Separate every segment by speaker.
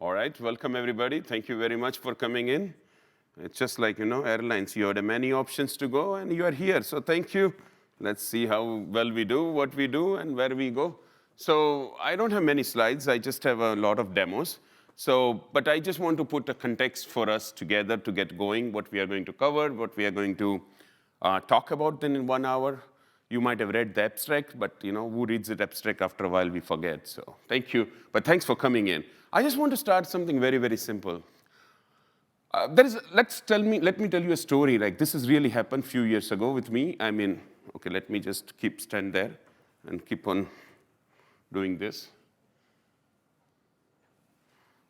Speaker 1: All right, welcome everybody. Thank you very much for coming in. It's just like, airlines. You had many options to go, and you are here. So thank you. Let's see how well we do, what we do, and where we go. So I don't have many slides. I just have a lot of demos. But I just want to put a context for us together to get going, what we are going to cover, what we are going to talk about in 1 hour. You might have read the abstract, but who reads the abstract after a while, we forget. So thank you. But thanks for coming in. I just want to start something very, very simple. Let me tell you a story. Like this has really happened a few years ago with me. Okay, let me just stand there and keep on doing this.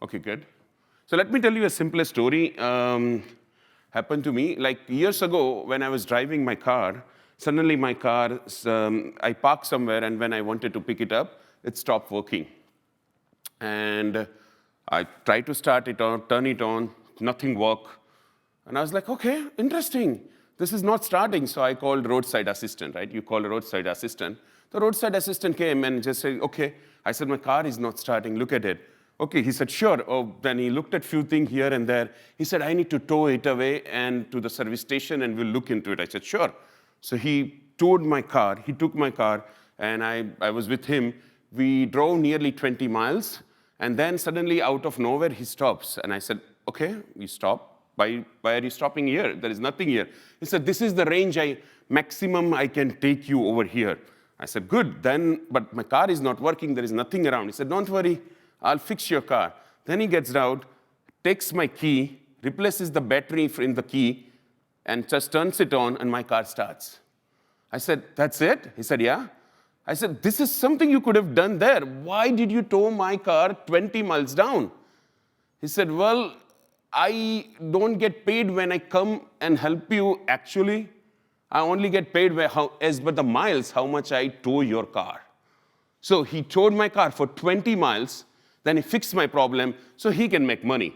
Speaker 1: Okay, good. So let me tell you a simple story. Happened to me like years ago when I was driving my car. Suddenly my car, I parked somewhere, and when I wanted to pick it up, it stopped working. And I tried to start it on, turn it on, nothing worked. And I was like, okay, interesting. This is not starting. So I called roadside assistant, right? You call a roadside assistant. The roadside assistant came and just said, okay. I said, my car is not starting. Look at it. Okay, he said, sure. Oh, then he looked at a few things here and there. He said, I need to tow it away and to the service station, and we'll look into it. I said, sure. So he towed my car. He took my car, and I was with him. We drove nearly 20 miles. And then suddenly, out of nowhere, he stops. And I said, okay, you stop. Why are you stopping here? There is nothing here. He said, this is the range maximum I can take you over here. I said, good. But my car is not working. There is nothing around. He said, don't worry. I'll fix your car. Then he gets out, takes my key, replaces the battery in the key, and just turns it on, and my car starts. I said, that's it? He said, yeah. I said, this is something you could have done there. Why did you tow my car 20 miles down? He said, well, I don't get paid when I come and help you, actually. I only get paid as per the miles, how much I tow your car. So he towed my car for 20 miles, then he fixed my problem so he can make money.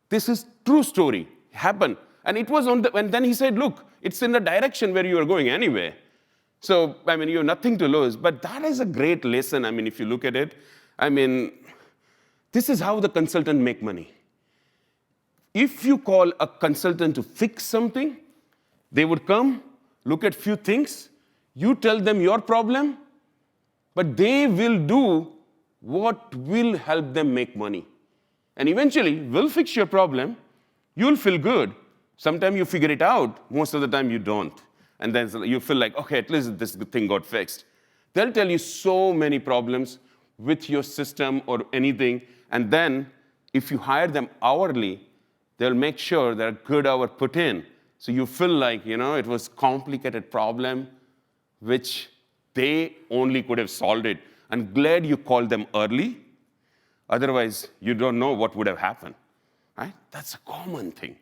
Speaker 1: This is true story, happened. And it was and then he said, look, it's in the direction where you are going anyway. So, you have nothing to lose. But that is a great lesson, if you look at it. This is how the consultant make money. If you call a consultant to fix something, they would come, look at few things, you tell them your problem, but they will do what will help them make money. And eventually, will fix your problem, you'll feel good. Sometimes you figure it out, most of the time you don't. And then you feel like, okay, at least this thing got fixed. They'll tell you so many problems with your system or anything, and then if you hire them hourly, they'll make sure that a good hour put in. So you feel like, it was a complicated problem, which they only could have solved it. I'm glad you called them early. Otherwise, you don't know what would have happened. Right? That's a common thing.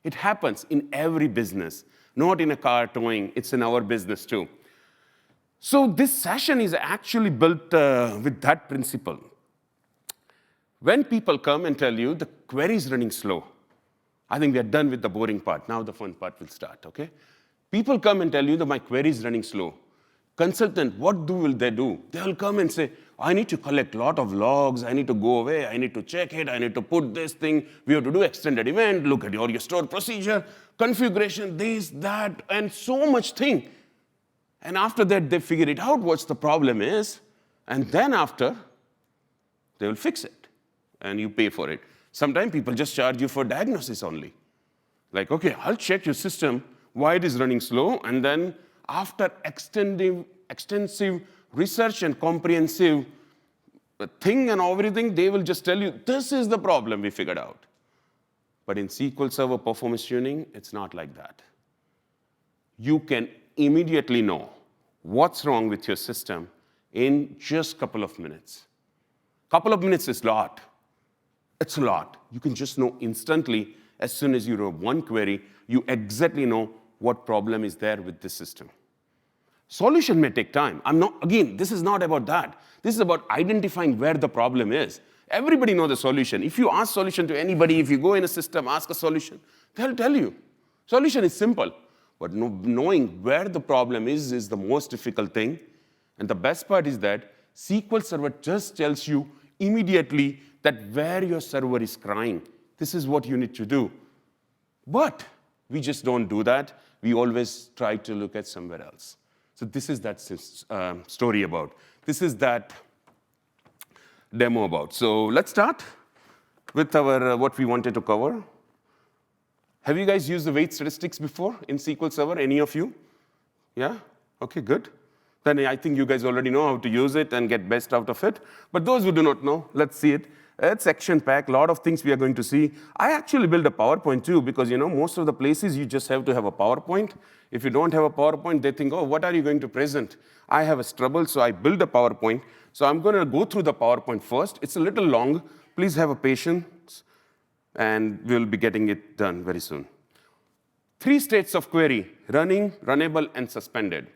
Speaker 1: It happens in every business, not in a car towing. It's in our business too. So this session is actually built with that principle. When people come and tell you the query is running slow, I think we are done with the boring part. Now the fun part will start, okay? People come and tell you that my query is running slow. Consultant, what will they do? They'll come and say, I need to collect a lot of logs. I need to go away. I need to check it. I need to put this thing. We have to do extended event. Look at your store procedure, configuration, this, that, and so much thing. And after that, they figure it out, what the problem is. And then after, they will fix it. And you pay for it. Sometimes people just charge you for diagnosis only. Like, okay, I'll check your system, why it is running slow. And then after extensive research and comprehensive thing and everything, they will just tell you, this is the problem we figured out. But in SQL Server performance tuning, it's not like that. You can immediately know what's wrong with your system in just a couple of minutes. Couple of minutes is a lot. It's a lot. You can just know instantly, as soon as you do one query, you exactly know what problem is there with this system. Solution may take time. Again, this is not about that. This is about identifying where the problem is. Everybody knows the solution. If you ask solution to anybody, if you go in a system, ask a solution, they'll tell you. Solution is simple. But knowing where the problem is the most difficult thing. And the best part is that SQL Server just tells you immediately that where your server is crying, this is what you need to do. But we just don't do that. We always try to look at somewhere else. So this is that story about. This is that demo about. So let's start with our what we wanted to cover. Have you guys used the weight statistics before in SQL Server? Any of you? Yeah? Okay, good. Then I think you guys already know how to use it and get best out of it. But those who do not know, let's see it. It's action-packed, a lot of things we are going to see. I actually built a PowerPoint too, because most of the places you just have to have a PowerPoint. If you don't have a PowerPoint, they think, oh, what are you going to present? I have a trouble, so I built a PowerPoint. So I'm going to go through the PowerPoint first. It's a little long. Please have a patience, and we'll be getting it done very soon. 3 states of query: running, runnable, and suspended.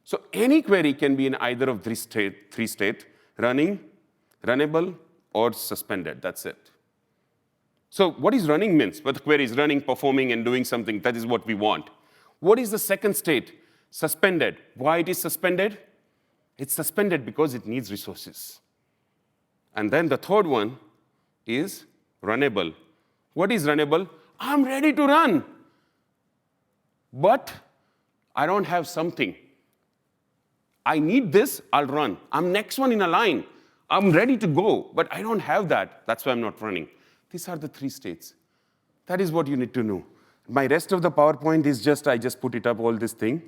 Speaker 1: So any query can be in either of these three states: running, runnable, or suspended. That's it. So what is running means? But the query is running, performing, and doing something. That is what we want. What is the second state? Suspended. Why it is suspended? It's suspended because it needs resources. And then the third one is runnable. What is runnable? I'm ready to run, but I don't have something. I need this, I'll run. I'm next one in a line. I'm ready to go, but I don't have that. That's why I'm not running. These are the 3 states. That is what you need to know. My rest of the PowerPoint is just, I just put it up, all this thing.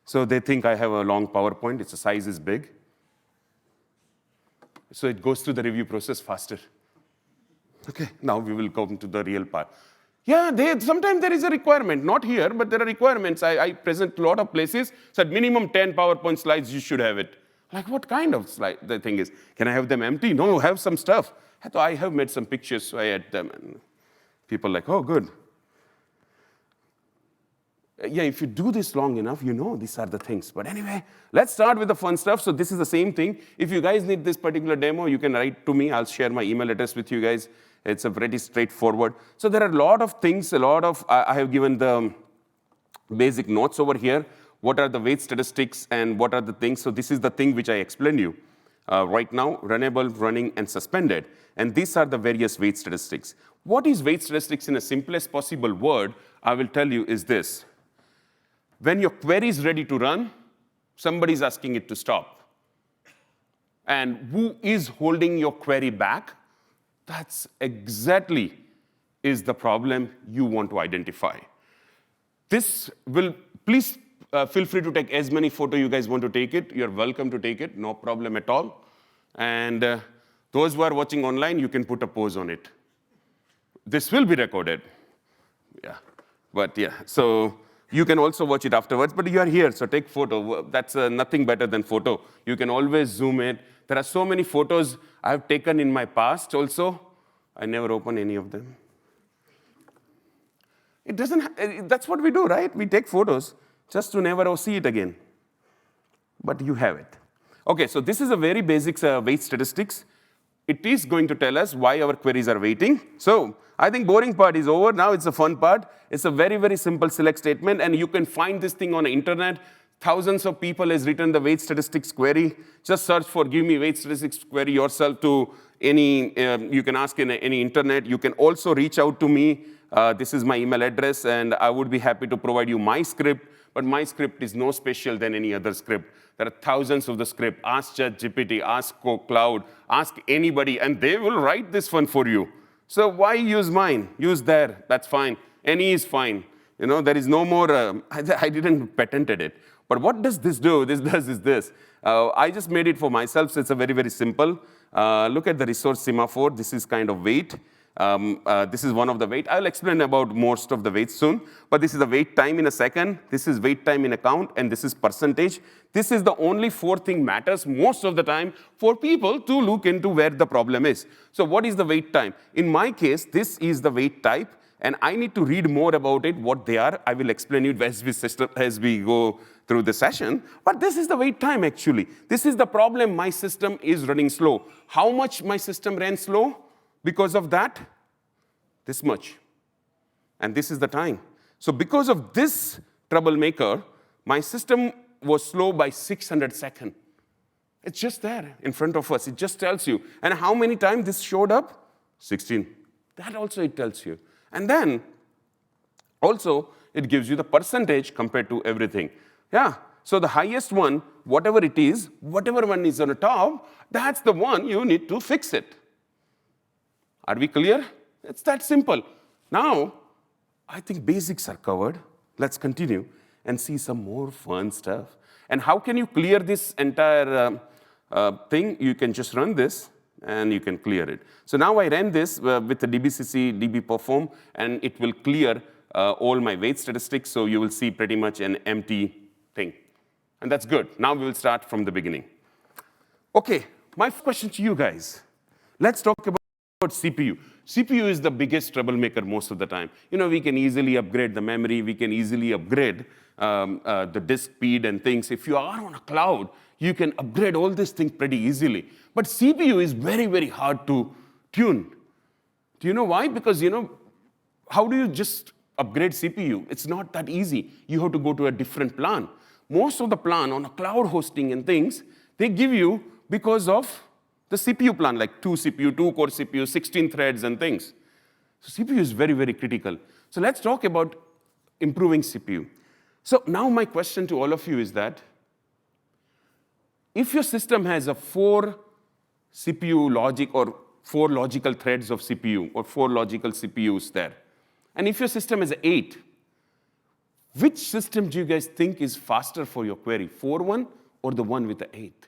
Speaker 1: So they think I have a long PowerPoint. Its size is big. So it goes through the review process faster. Okay, now we will come to the real part. Yeah, sometimes there is a requirement. Not here, but there are requirements. I present a lot of places. Said minimum 10 PowerPoint slides, you should have it. Like, what kind of slide? The thing is, can I have them empty? No, have some stuff. I have made some pictures, so I add them. And people are like, oh, good. Yeah, if you do this long enough, these are the things. But anyway, let's start with the fun stuff. So this is the same thing. If you guys need this particular demo, you can write to me. I'll share my email address with you guys. It's a pretty straightforward. So there are a lot of things, I have given the basic notes over here. What are the weight statistics and what are the things? So this is the thing which I explained you. Right now, runnable, running, and suspended. And these are the various weight statistics. What is weight statistics in a simplest possible word, I will tell you, is this. When your query is ready to run, somebody is asking it to stop. And who is holding your query back? That's exactly is the problem you want to identify. This will, please feel free to take as many photos you guys want to take it. You're welcome to take it, no problem at all. And those who are watching online, you can put a pose on it. This will be recorded. Yeah, but yeah, so you can also watch it afterwards, but you are here, so take photo. That's nothing better than photo. You can always zoom in. There are so many photos I've taken in my past also. I never open any of them. It doesn't, that's what we do, right? We take photos just to never see it again. But you have it. Okay, so this is a very basic weight statistics. It is going to tell us why our queries are waiting. So I think boring part is over. Now it's a fun part. It's a very, very simple select statement, and you can find this thing on the internet. Thousands of people has written the weight statistics query. Just search for give me weight statistics query yourself to any, you can ask in any internet. You can also reach out to me. This is my email address, and I would be happy to provide you my script. But my script is no special than any other script. There are thousands of the script. Ask ChatGPT, ask Cloud, ask anybody, and they will write this one for you. So why use mine? Use their, that's fine. Any is fine. There is no more, I didn't patented it. But what does this do? This does is this. I just made it for myself, so it's a very, very simple. Look at the resource semaphore. This is kind of weight. This is one of the weight. I'll explain about most of the weights soon. But this is the wait time in a second. This is wait time in a count. And this is percentage. This is the only 4 thing matters most of the time for people to look into where the problem is. So what is the wait time? In my case, this is the wait type. And I need to read more about it, what they are. I will explain it as we go through the session. But this is the wait time, actually. This is the problem. My system is running slow. How much my system ran slow? Because of that, this much. And this is the time. So because of this troublemaker, my system was slow by 600 seconds. It's just there in front of us. It just tells you. And how many times this showed up? 16. That also it tells you. And then also it gives you the percentage compared to everything. Yeah. So the highest one, whatever it is, whatever one is on the top, that's the one you need to fix it. Are we clear? It's that simple. Now, I think basics are covered. Let's continue and see some more fun stuff. And how can you clear this entire thing? You can just run this, and you can clear it. So now I ran this with the dbcc dbperform, and it will clear all my weight statistics, so you will see pretty much an empty thing. And that's good. Now we will start from the beginning. OK, my question to you guys. Let's talk about CPU. CPU is the biggest troublemaker most of the time. You know, we can easily upgrade the memory. We can easily upgrade the disk speed and things. If you are on a cloud, you can upgrade all these things pretty easily. But CPU is very, very hard to tune. Do you know why? Because, you know, how do you just upgrade CPU? It's not that easy. You have to go to a different plan. Most of the plan on a cloud hosting and things, they give you because of the CPU plan, like 2 CPU, 2-core CPU, 16 threads and things. So CPU is very, very critical. So let's talk about improving CPU. So now my question to all of you is that if your system has a 4 CPU logic or 4 logical threads of CPU or 4 logical CPUs there, and if your system has 8, which system do you guys think is faster for your query, 4-1 or the one with the 8?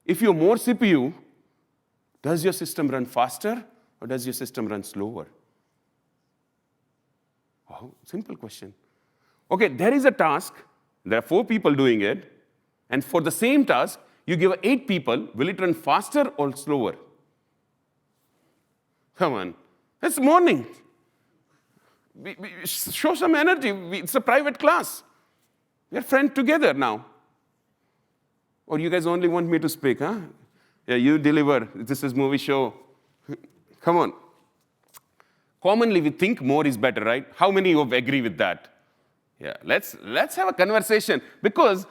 Speaker 1: If you have more CPU, does your system run faster or does your system run slower? Oh, simple question. OK, there is a task. There are 4 people doing it. And for the same task, you give 8 people. Will it run faster or slower? Come on. It's morning. We show some energy. It's a private class. We're friends together now. Or you guys only want me to speak, huh? Yeah, you deliver. This is movie show. Come on. Commonly, we think more is better, right? How many of you agree with that? Yeah, let's have a conversation. Because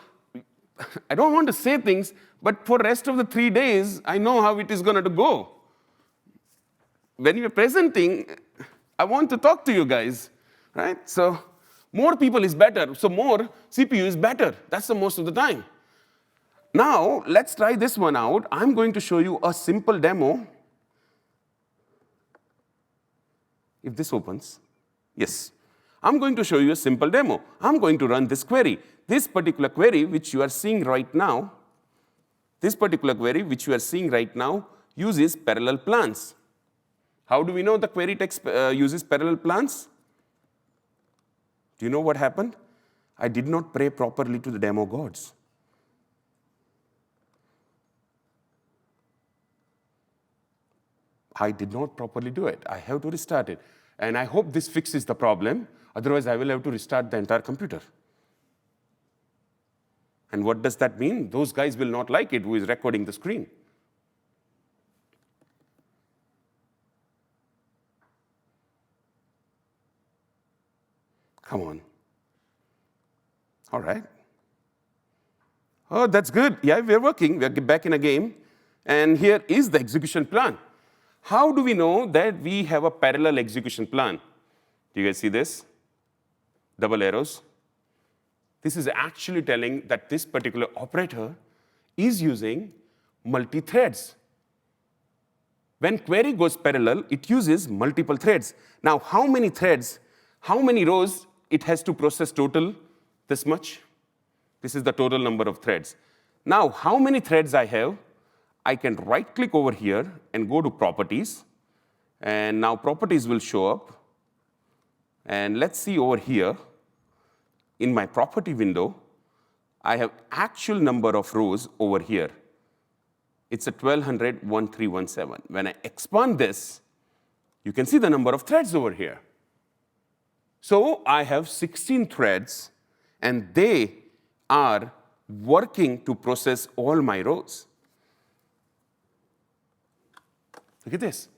Speaker 1: I don't want to say things, but for the rest of the 3 days, I know how it is going to go. When you're presenting, I want to talk to you guys, right? So more people is better. So more CPU is better. That's the most of the time. Now, let's try this one out. I'm going to show you a simple demo. If this opens, yes. I'm going to show you a simple demo. I'm going to run this query. This particular query, which you are seeing right now, uses parallel plans. How do we know the query text uses parallel plans? Do you know what happened? I did not pray properly to the demo gods. I did not properly do it. I have to restart it. And I hope this fixes the problem. Otherwise, I will have to restart the entire computer. And what does that mean? Those guys will not like it who is recording the screen. Come on. All right. Oh, that's good. Yeah, we're working. We're back in a game. And here is the execution plan. How do we know that we have a parallel execution plan? Do you guys see this? Double arrows. This is actually telling that this particular operator is using multi-threads. When query goes parallel, it uses multiple threads. Now, how many threads, how many rows it has to process total? This much. This is the total number of threads. Now, how many threads I have? I can right-click over here and go to Properties. And now Properties will show up. And let's see over here. In my property window, I have actual number of rows over here. It's a 1200, 1317. When I expand this, you can see the number of threads over here. So I have 16 threads, and they are working to process all my rows. Look at this.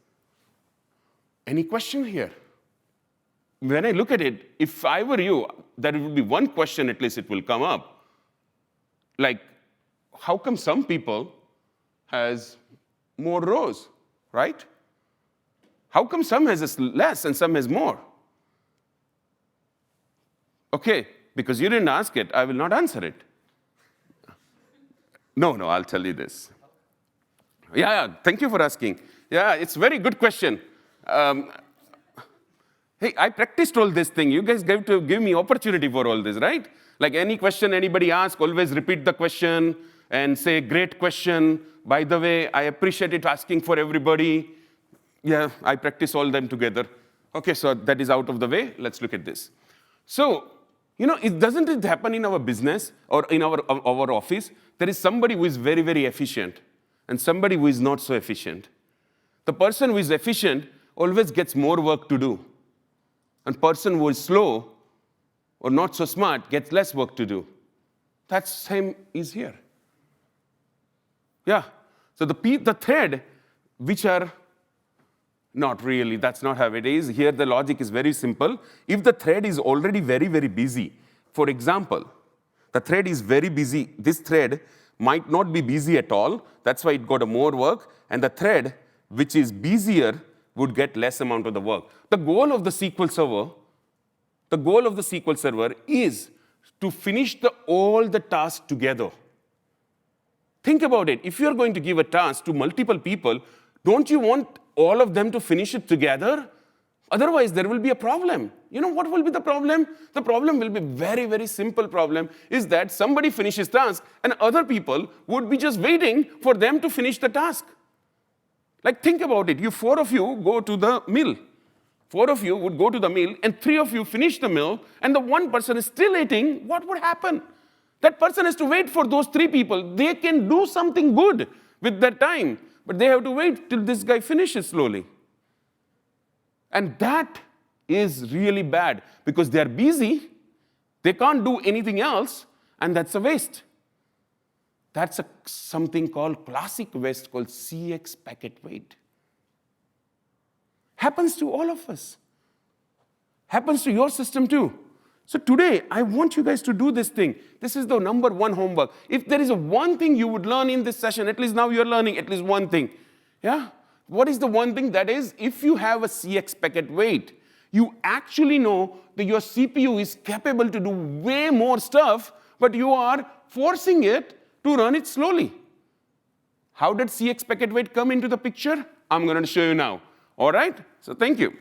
Speaker 1: Any question here? When I look at it, if I were you, there would be one question at least it will come up. Like, how come some people has more rows, right? How come some has less and some has more? Okay, because you didn't ask it, I will not answer it. No, I'll tell you this. Yeah, thank you for asking. Yeah, it's a very good question. Hey, I practiced all this thing. You guys have to give me opportunity for all this, right? Like any question anybody asks, always repeat the question and say, great question. By the way, I appreciate it asking for everybody. Yeah, I practice all them together. Okay, so that is out of the way. Let's look at this. So, doesn't it happen in our business or in our office? There is somebody who is very, very efficient and somebody who is not so efficient. The person who is efficient always gets more work to do. And person who is slow or not so smart gets less work to do. That same is here. Yeah. So the thread, which are not really, that's not how it is. Here the logic is very simple. If the thread is already very, very busy, for example, the thread is very busy. This thread might not be busy at all. That's why it got more work. And the thread, which is busier, would get less amount of the work. The goal of the SQL Server is to finish all the tasks together. Think about it. If you're going to give a task to multiple people, don't you want all of them to finish it together? Otherwise, there will be a problem. You know what will be the problem? The problem will be very, very simple problem, is that somebody finishes task and other people would be just waiting for them to finish the task. Like, think about it. You 4 of you go to the mill. 4 of you would go to the mill, and 3 of you finish the mill, and the one person is still eating. What would happen? That person has to wait for those 3 people. They can do something good with their time, but they have to wait till this guy finishes slowly. And that is really bad, because they are busy, they can't do anything else, and that's a waste. That's something called classic waste called CX packet wait. Happens to all of us. Happens to your system too. So today, I want you guys to do this thing. This is the number 1 homework. If there is one thing you would learn in this session, at least now you're learning at least one thing. Yeah? What is the one thing? That is, if you have a CX packet wait, you actually know that your CPU is capable to do way more stuff, but you are forcing it to run it slowly. How did CX packet wait come into the picture? I'm going to show you now. All right? So thank you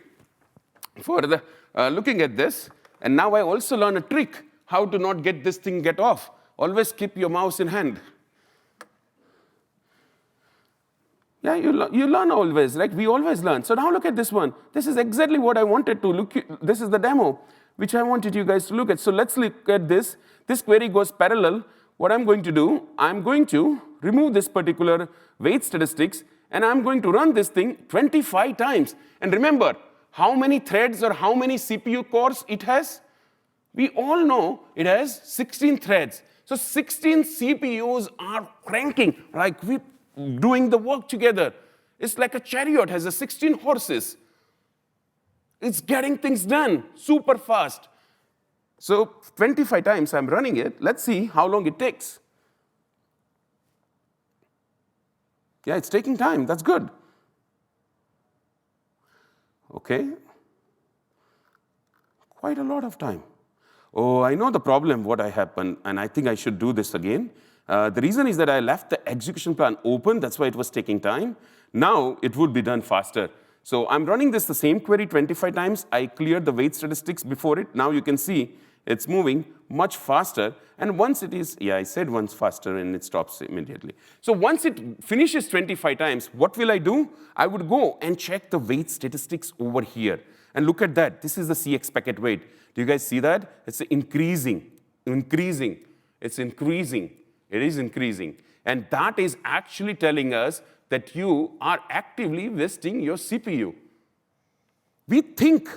Speaker 1: for looking at this. And now I also learn a trick how to not get this thing get off. Always keep your mouse in hand. Yeah, you learn always, right? We always learn. So now look at this one. This is exactly what I wanted to look at. This is the demo, which I wanted you guys to look at. So let's look at this. This query goes parallel. What I'm going to do, I'm going to remove this particular weight statistics, and I'm going to run this thing 25 times. And remember, how many threads or how many CPU cores it has? We all know it has 16 threads. So 16 CPUs are cranking, like we doing the work together. It's like a chariot has 16 horses. It's getting things done super fast. So 25 times I'm running it. Let's see how long it takes. Yeah, it's taking time. That's good. Okay. Quite a lot of time. Oh, I know the problem, what happened, and I think I should do this again. The reason is that I left the execution plan open. That's why it was taking time. Now it would be done faster. So I'm running the same query 25 times. I cleared the weight statistics before it. Now you can see it's moving much faster. And once it is, yeah, I said once faster, and it stops immediately. So once it finishes 25 times, what will I do? I would go and check the weight statistics over here. And look at that. This is the CX packet weight. Do you guys see that? It's increasing, increasing. It's increasing. It is increasing. And that is actually telling us that you are actively wasting your CPU. We think,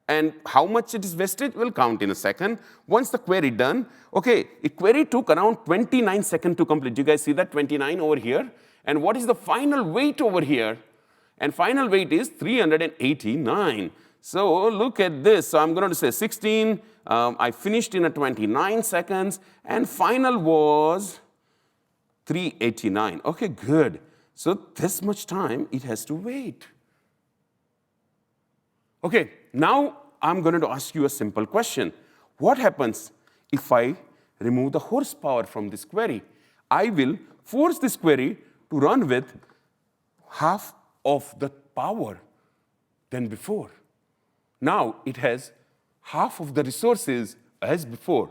Speaker 1: and how much it is wasted will count in a second. Once the query done, okay, a query took around 29 seconds to complete. Do you guys see that 29 over here? And what is the final weight over here? And final weight is 389. So look at this. So I'm going to say 16. I finished in a 29 seconds. And final was 389. Okay, good. So this much time it has to wait. Okay, now I'm going to ask you a simple question. What happens if I remove the horsepower from this query? I will force this query to run with half of the power than before. Now it has half of the resources as before.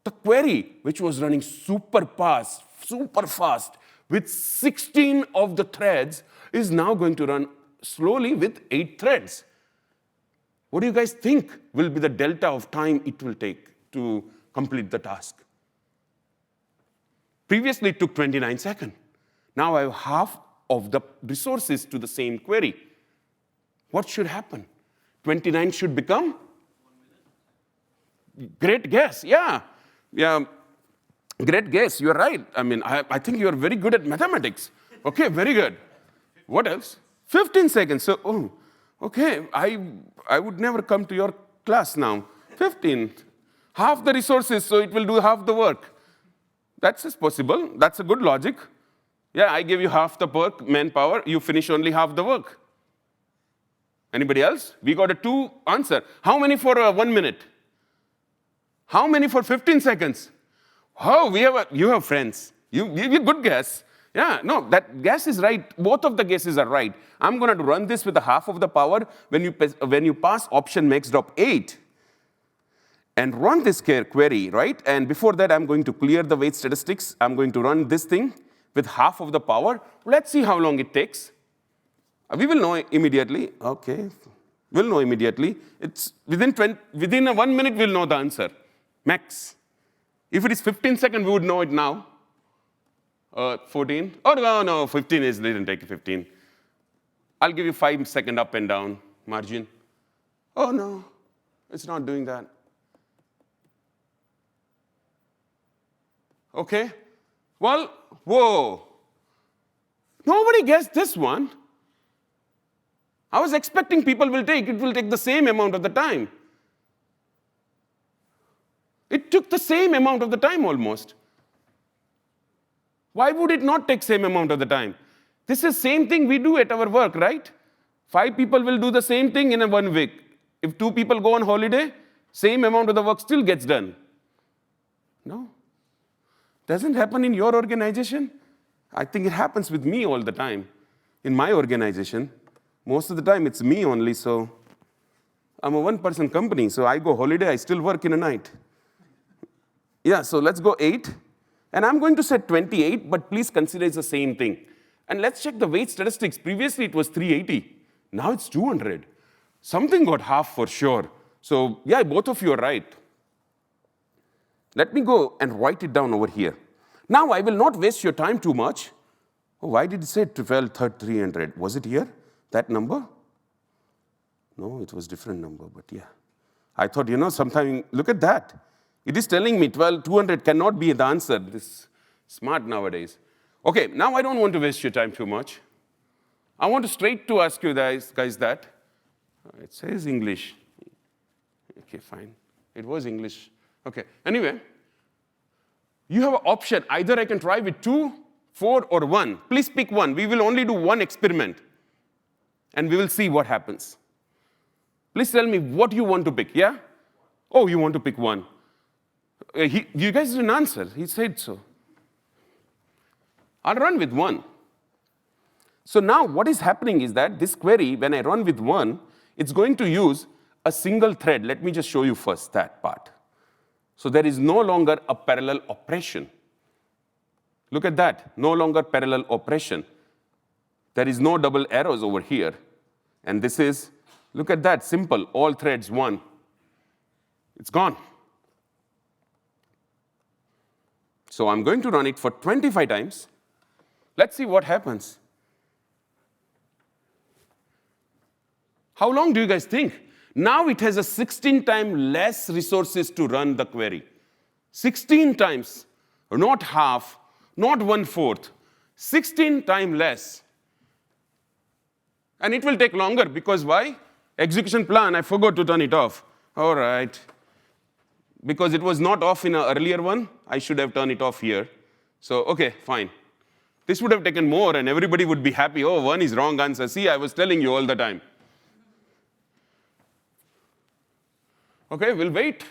Speaker 1: The query, which was running super fast, with 16 of the threads, is now going to run slowly with 8 threads. What do you guys think will be the delta of time it will take to complete the task? Previously, it took 29 seconds. Now I have half of the resources to the same query. What should happen? 29 should become? 1 minute. Great guess, yeah. Great guess, you're right. I mean, I think you're very good at mathematics. Okay, very good. What else? 15 seconds. So, oh, okay, I would never come to your class now. 15. Half the resources, so it will do half the work. That's possible. That's a good logic. Yeah, I give you half the work, manpower, you finish only half the work. Anybody else? We got a 2 answer. How many for 1 minute? How many for 15 seconds? Oh, you have friends. You good guess. Yeah, no, that guess is right. Both of the guesses are right. I'm going to run this with a half of the power when you pass option MAXDOP 8 and run this query, right? And before that, I'm going to clear the weight statistics. I'm going to run this thing with half of the power. Let's see how long it takes. We will know immediately. Okay, we'll know immediately. It's within 1 minute, we'll know the answer. Max. If it is 15 seconds, we would know it now. 14. Oh, no, 15 didn't take 15. I'll give you 5 seconds up and down margin. Oh, no, it's not doing that. Okay. Well, whoa. Nobody guessed this one. I was expecting it will take the same amount of the time. It took the same amount of the time almost. Why would it not take same amount of the time? This is same thing we do at our work, right? 5 people will do the same thing in 1 week. If 2 people go on holiday, same amount of the work still gets done. No. Doesn't happen in your organization? I think it happens with me all the time. In my organization, most of the time it's me only, so I'm a 1-person company, so I go holiday, I still work in a night. Yeah, so let's go 8. And I'm going to set 28, but please consider it's the same thing. And let's check the weight statistics. Previously, it was 380. Now it's 200. Something got half for sure. So yeah, both of you are right. Let me go and write it down over here. Now, I will not waste your time too much. Oh, why did it say 300? Was it here, that number? No, it was different number, but yeah. I thought, sometime, look at that. It is telling me 200 cannot be the answer. This is smart nowadays. Okay, now I don't want to waste your time too much. I want to straight to ask you guys that. It says English. Okay, fine. It was English. Okay, anyway. You have an option. Either I can try with 2, 4, or 1. Please pick one. We will only do 1 experiment. And we will see what happens. Please tell me what you want to pick, yeah? Oh, you want to pick 1. You guys didn't answer. He said so. I'll run with 1. So now what is happening is that this query, when I run with 1, it's going to use a single thread. Let me just show you first that part. So there is no longer a parallel operation. Look at that. No longer parallel operation. There is no double arrows over here. And this is, look at that, simple. All threads 1. It's gone. So I'm going to run it for 25 times. Let's see what happens. How long do you guys think? Now it has a 16 times less resources to run the query. 16 times, not half, not 1/4, 16 times less. And it will take longer because why? Execution plan, I forgot to turn it off. All right. Because it was not off in an earlier one, I should have turned it off here. So, okay, fine. This would have taken more, and everybody would be happy. Oh, one is wrong answer. See, I was telling you all the time. OK, we'll wait.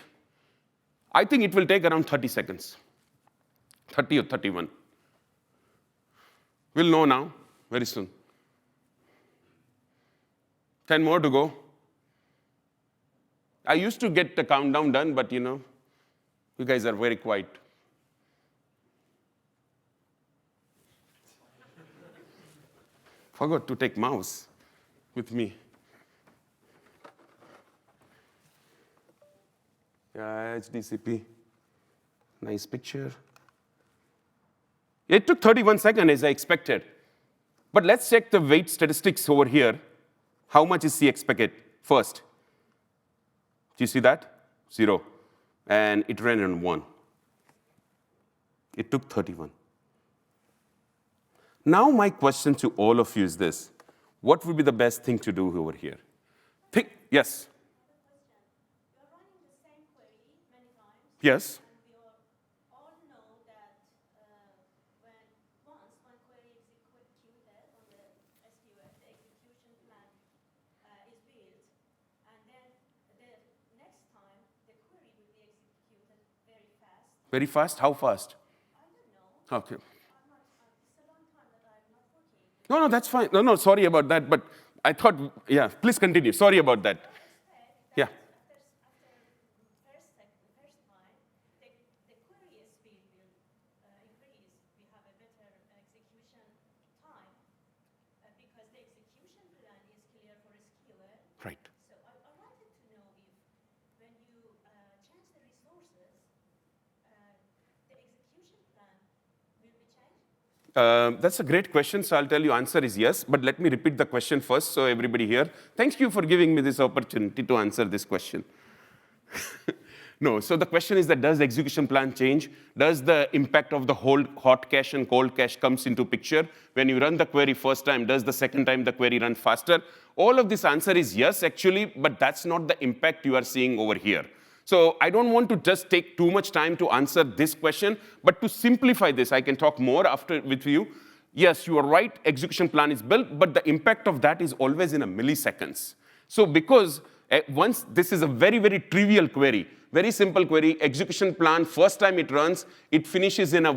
Speaker 1: I think it will take around 30 seconds, 30 or 31. We'll know now, very soon. 10 more to go. I used to get the countdown done, but you guys are very quiet. Forgot to take mouse with me. Yeah, HDCP. Nice picture. It took 31 seconds as I expected. But let's check the weight statistics over here. How much is C expected first? Do you see that? 0. And it ran on 1. It took 31. Now my question to all of you is this. What would be the best thing to do over here? Yes?
Speaker 2: You're running the same query many times.
Speaker 1: Yes.
Speaker 2: And we all know that once one query is executed on the SQL, the execution plan is built, and then the next time the query will be executed very fast.
Speaker 1: Very fast? How fast?
Speaker 2: I don't know.
Speaker 1: OK.
Speaker 2: It's a long time that I'm not working.
Speaker 1: No, that's fine. No, sorry about that. But I thought, yeah, please continue. Sorry about that. Yeah.
Speaker 2: After first time, the query speed will increase. We have a better execution time because the execution plan is clear for SQL.
Speaker 1: Right.
Speaker 2: So I wanted to know if when you change the resources, the execution plan will be changed?
Speaker 1: That's a great question. So I'll tell you answer is yes. But let me repeat the question first so everybody here. Thank you for giving me this opportunity to answer this question. No, so the question is that does the execution plan change? Does the impact of the whole hot cache and cold cache comes into picture? When you run the query first time, does the second time the query run faster? All of this answer is yes, actually, but that's not the impact you are seeing over here. So I don't want to just take too much time to answer this question, but to simplify this, I can talk more after with you. Yes, you are right, execution plan is built, but the impact of that is always in a milliseconds. So because once this is a very, very trivial query, very simple query, execution plan, first time it runs, it finishes in a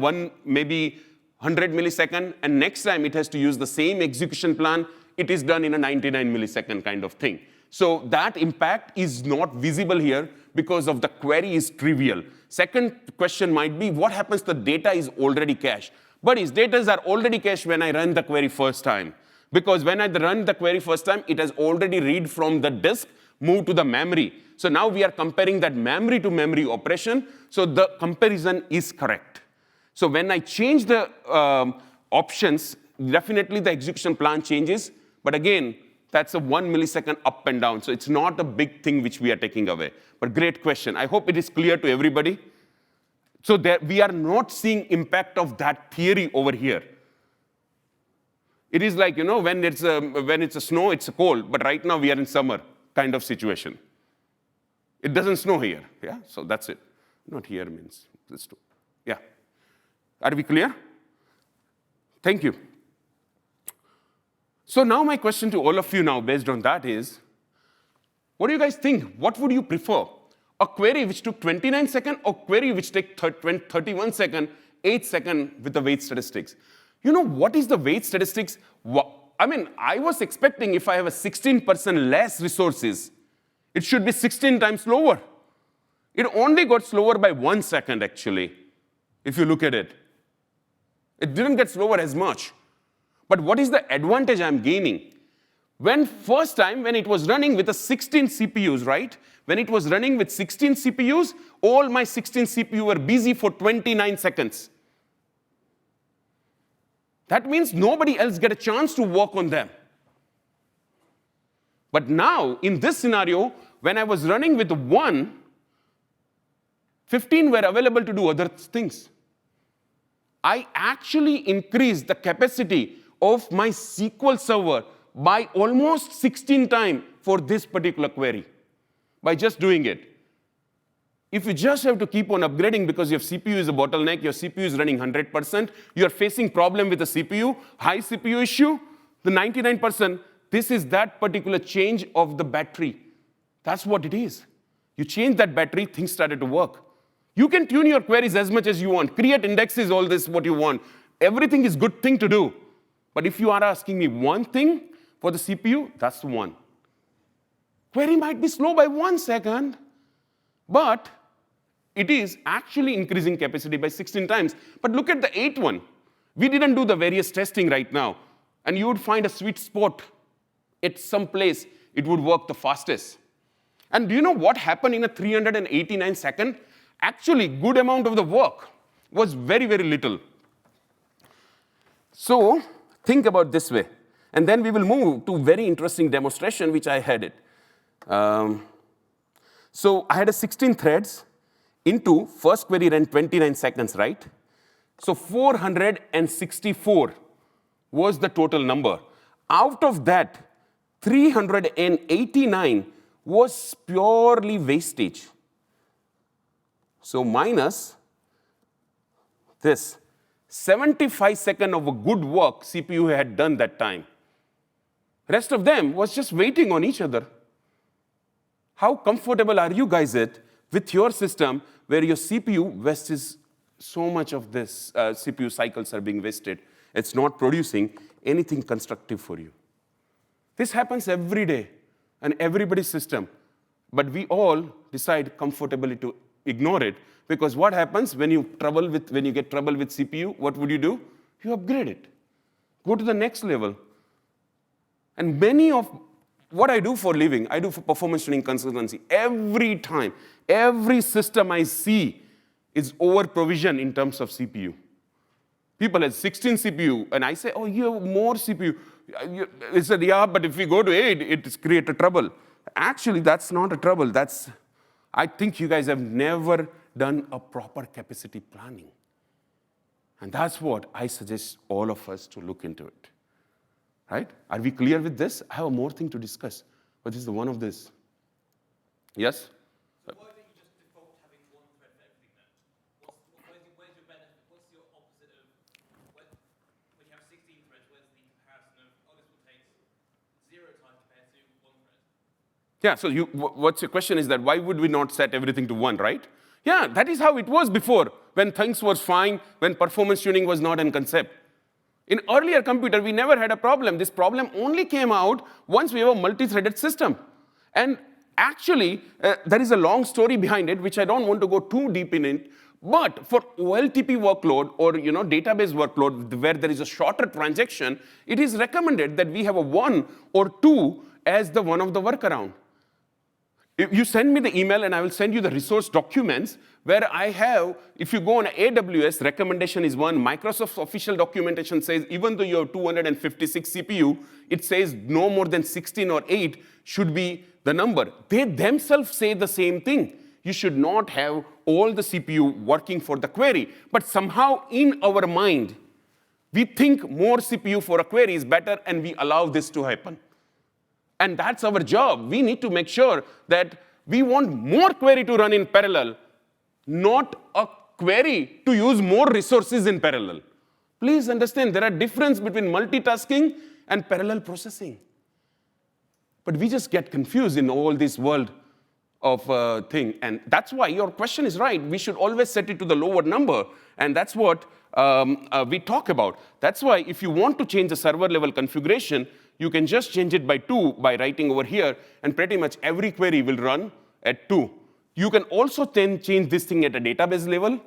Speaker 1: maybe 100 millisecond, and next time it has to use the same execution plan, it is done in a 99 millisecond kind of thing. So that impact is not visible here because of the query is trivial. Second question might be, what happens the data is already cached? Buddies, data are already cached when I run the query first time. Because when I run the query first time, it has already read from the disk, moved to the memory. So now we are comparing that memory to memory operation. So the comparison is correct. So when I change the options, definitely the execution plan changes. But again, that's a 1 millisecond up and down. So it's not a big thing which we are taking away. But great question. I hope it is clear to everybody. So we are not seeing impact of that theory over here. It is like, when it's a snow, it's a cold. But right now we are in summer kind of situation. It doesn't snow here. Yeah, so that's it. Not here means this too. Yeah. Are we clear? Thank you. So now my question to all of you now, based on that is, what do you guys think? What would you prefer? A query which took 29 seconds or query which took 31 seconds, 8 seconds with the weight statistics? What is the weight statistics? I was expecting if I have a 16% less resources, it should be 16 times slower. It only got slower by 1 second, actually, if you look at it. It didn't get slower as much. But what is the advantage I'm gaining? First time, when it was running with 16 CPUs, right? When it was running with 16 CPUs, all my 16 CPU were busy for 29 seconds. That means nobody else get a chance to work on them. But now, in this scenario, when I was running with 15 were available to do other things. I actually increased the capacity of my SQL Server by almost 16 times for this particular query by just doing it. If you just have to keep on upgrading because your CPU is a bottleneck, your CPU is running 100%, you're facing problem with the CPU, high CPU issue, the 99%, this is that particular change of the battery. That's what it is. You change that battery, things started to work. You can tune your queries as much as you want, create indexes, all this, what you want. Everything is good thing to do. But if you are asking me one thing for the CPU, that's the one. Query might be slow by 1 second, but it is actually increasing capacity by 16 times. But look at the 8th one. We didn't do the various testing right now. And you would find a sweet spot at some place, it would work the fastest. And do you know what happened in a 389 second? Actually, good amount of the work was very, very little. So think about this way. And then we will move to very interesting demonstration, which I had it. So I had a 16 threads into first query ran 29 seconds, right? So 464 was the total number. Out of that, 389 was purely wastage. So minus this 75 seconds of a good work CPU had done that time. Rest of them was just waiting on each other. How comfortable are you guys with your system where your CPU wastes so much of this CPU cycles are being wasted? It's not producing anything constructive for you. This happens every day in everybody's system. But we all decide comfortably to ignore it, because what happens when you get trouble with CPU, what would you do? You upgrade it. Go to the next level. And many of what I do for a living, I do for performance tuning consultancy. Every time, every system I see is over-provisioned in terms of CPU. People have 16 CPU, and I say, oh, you have more CPU. They said, yeah, but if we go to 8, it creates a trouble. Actually, that's not a trouble. I think you guys have never done a proper capacity planning. And that's what I suggest all of us to look into it. Right? Are we clear with this? I have more thing to discuss, but this is the one of this. Yes?
Speaker 3: So why don't you just default having one thread for everything then? Where's your benefit? What's your opposite of, when you have 16 threads, where's the comparison of, oh, this will take 0 time compared to 1 thread?
Speaker 1: Yeah, so what's your question is that why would we not set everything to 1, right? Yeah, that is how it was before, when things was fine, when performance tuning was not in concept. In earlier computer, we never had a problem. This problem only came out once we have a multi-threaded system. And actually, there is a long story behind it, which I don't want to go too deep in it. But for OLTP workload or database workload where there is a shorter transaction, it is recommended that we have a 1 or 2 as the one of the workaround. If you send me the email and I will send you the resource documents where I have, if you go on AWS, recommendation is 1. Microsoft's official documentation says even though you have 256 CPU, it says no more than 16 or 8 should be the number. They themselves say the same thing. You should not have all the CPU working for the query. But somehow in our mind, we think more CPU for a query is better and we allow this to happen. And that's our job. We need to make sure that we want more query to run in parallel, not a query to use more resources in parallel. Please understand, there are differences between multitasking and parallel processing. But we just get confused in all this world of thing. And that's why your question is right. We should always set it to the lower number. And that's what we talk about. That's why if you want to change the server level configuration, you can just change it by 2 by writing over here, and pretty much every query will run at 2. You can also then change this thing at a database level.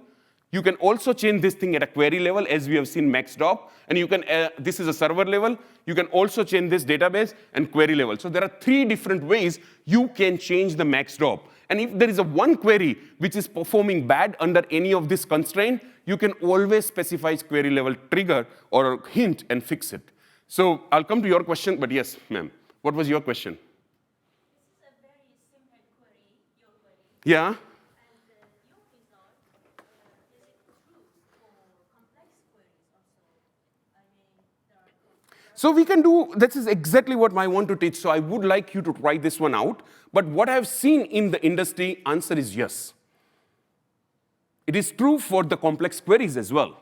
Speaker 1: You can also change this thing at a query level, as we have seen MAXDOP. And you can, this is a server level. You can also change this database and query level. So there are 3 different ways you can change the MAXDOP. And if there is a one query which is performing bad under any of this constraint, you can always specify query level trigger or hint and fix it. So I'll come to your question, but yes, ma'am. What was your question?
Speaker 2: This is a very simple query, your query.
Speaker 1: Yeah?
Speaker 2: And your result, is it true for complex queries also? I mean, there are
Speaker 1: So we can do, this is exactly what I want to teach. So I would like you to try this one out. But what I've seen in the industry, answer is yes. It is true for the complex queries as well.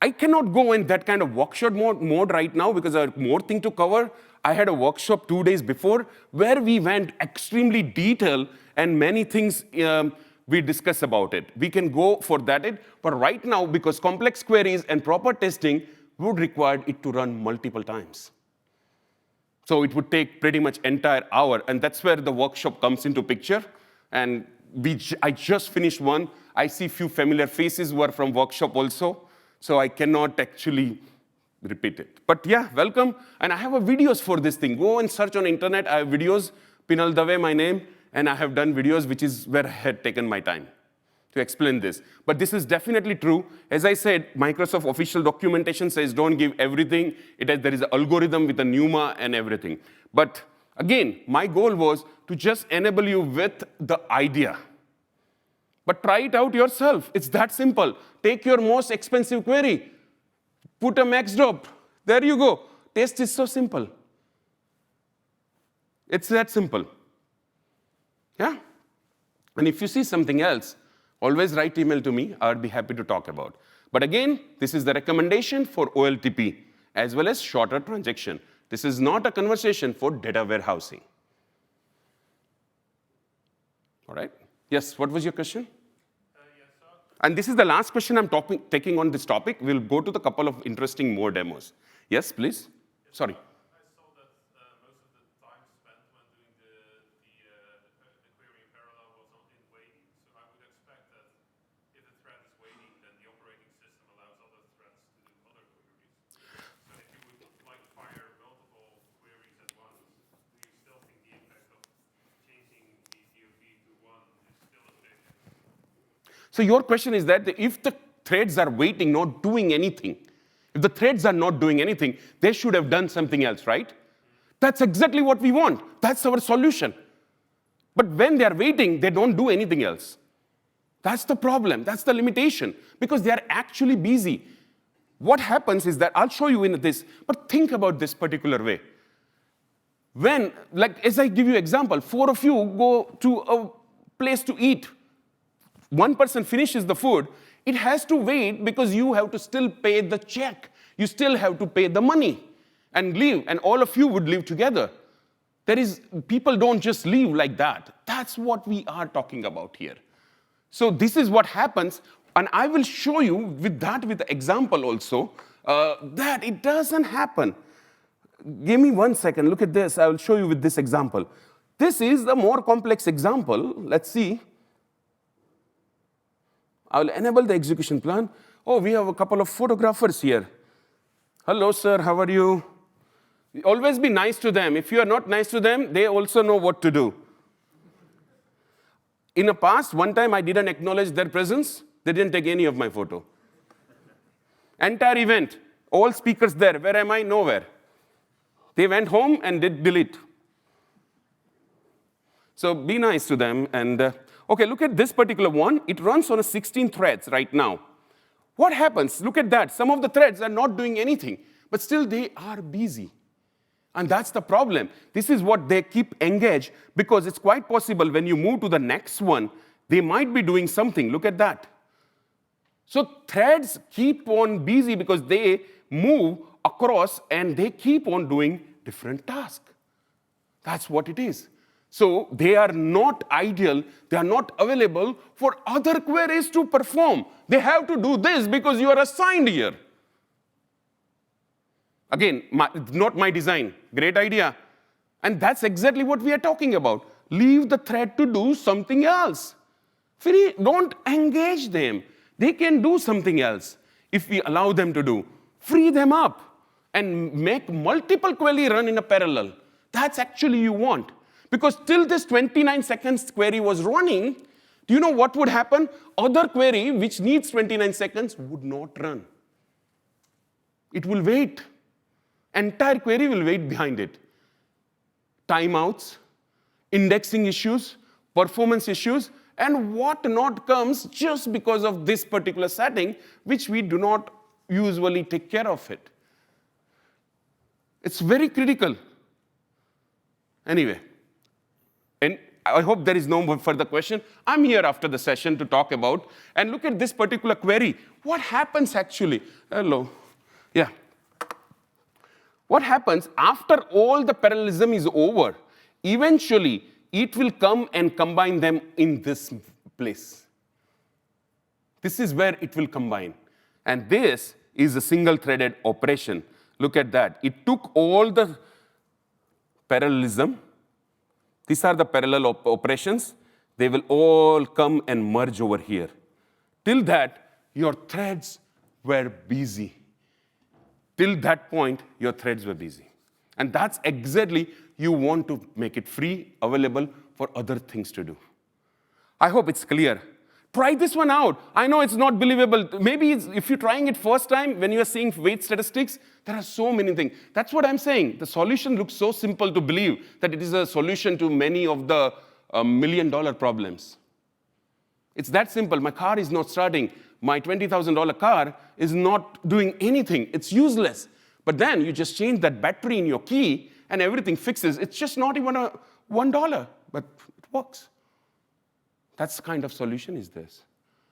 Speaker 1: I cannot go in that kind of workshop mode right now because I have more thing to cover. I had a workshop 2 days before where we went extremely detailed and many things we discuss about it. We can go for that, but right now, because complex queries and proper testing would require it to run multiple times. So it would take pretty much entire hour, and that's where the workshop comes into picture. And I just finished one. I see few familiar faces who are from workshop also, so I cannot actually repeat it. But yeah, welcome. And I have videos for this thing. Go and search on internet. I have videos, Pinal Dave, my name, and I have done videos, which is where I had taken my time to explain this. But this is definitely true. As I said, Microsoft official documentation says don't give everything. There is an algorithm with a NUMA and everything. But again, my goal was to just enable you with the idea. But try it out yourself. It's that simple. Take your most expensive query, put a MAXDOP. There you go. Test is so simple. It's that simple. Yeah? And if you see something else, always write email to me. I'd be happy to talk about. But again, this is the recommendation for OLTP, as well as shorter transaction. This is not a conversation for data warehousing. All right? Yes, what was your question?
Speaker 4: Yes, sir.
Speaker 1: And this is the last question I'm taking on this topic. We'll go to the couple of interesting more demos. Yes, please? Sorry.
Speaker 4: I saw that most of the time spent when doing the query in parallel was in waiting. So I would expect that if a thread is waiting, then the operating system allows other threads to do other queries. So if you would like fire multiple queries at once, do you still think the impact of changing the DOB to one is still as big?
Speaker 1: So your question is that if the threads are waiting, not doing anything, if the threads are not doing anything, they should have done something else, right? That's exactly what we want. That's our solution. But when they are waiting, they don't do anything else. That's the problem. That's the limitation, because they are actually busy. What happens is that, I'll show you in this, but think about this particular way. When, like, as I give you example, 4 of you go to a place to eat. One person finishes the food, it has to wait because you have to still pay the check. You still have to pay the money and leave, and all of you would live together. People don't just leave like that. That's what we are talking about here. So this is what happens, and I will show you with the example also, that it doesn't happen. Give me 1 second, look at this. I will show you with this example. This is the more complex example. Let's see. I will enable the execution plan. Oh, we have a couple of photographers here. Hello, sir, how are you? Always be nice to them. If you are not nice to them, they also know what to do. In the past, one time I didn't acknowledge their presence. They didn't take any of my photo. Entire event, all speakers there. Where am I? Nowhere. They went home and did delete. So be nice to them. And okay, look at this particular one. It runs on 16 threads right now. What happens? Look at that. Some of the threads are not doing anything, but still they are busy. And that's the problem. This is what they keep engaged, because it's quite possible when you move to the next one, they might be doing something. Look at that. So threads keep on busy because they move across and they keep on doing different tasks. That's what it is. So they are not ideal. They are not available for other queries to perform. They have to do this because you are assigned here. Again, not my design. Great idea. And that's exactly what we are talking about. Leave the thread to do something else. Don't engage them. They can do something else if we allow them to do. Free them up and make multiple queries run in a parallel. That's actually you want. Because till this 29 seconds query was running, do you know what would happen? Other query which needs 29 seconds would not run. It will wait. Entire query will wait behind it. Timeouts, indexing issues, performance issues, and what not comes just because of this particular setting, which we do not usually take care of it. It's very critical. Anyway, and I hope there is no more further question. I'm here after the session to talk about. And look at this particular query. What happens actually? Hello. Yeah. What happens after all the parallelism is over? Eventually, it will come and combine them in this place. This is where it will combine. And this is a single-threaded operation. Look at that. It took all the parallelism. These are the parallel operations. They will all come and merge over here. Till that, your threads were busy. Till that point, your threads were busy. And that's exactly, you want to make it free, available for other things to do. I hope it's clear. Try this one out. I know it's not believable. Maybe if you're trying it first time, when you are seeing weight statistics, there are so many things. That's what I'm saying. The solution looks so simple to believe that it is a solution to many of the million-dollar problems. It's that simple. My car is not starting. My $20,000 car is not doing anything. It's useless. But then you just change that battery in your key and everything fixes. It's just not even a $1, but it works. That's the kind of solution is this.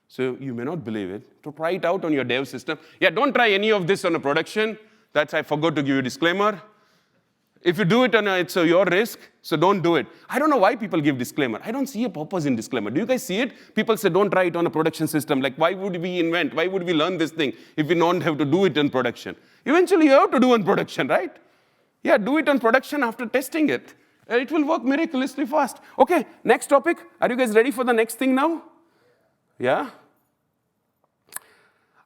Speaker 1: So you may not believe it. To try it out on your dev system. Yeah, don't try any of this on a production. That's, I forgot to give you a disclaimer. If you do it, it's your risk, so don't do it. I don't know why people give disclaimer. I don't see a purpose in disclaimer. Do you guys see it? People say, don't try it on a production system. Like, why would we invent? Why would we learn this thing if we don't have to do it in production? Eventually, you have to do in production, right? Yeah, do it on production after testing it. It will work miraculously fast. Okay, next topic. Are you guys ready for the next thing now? Yeah?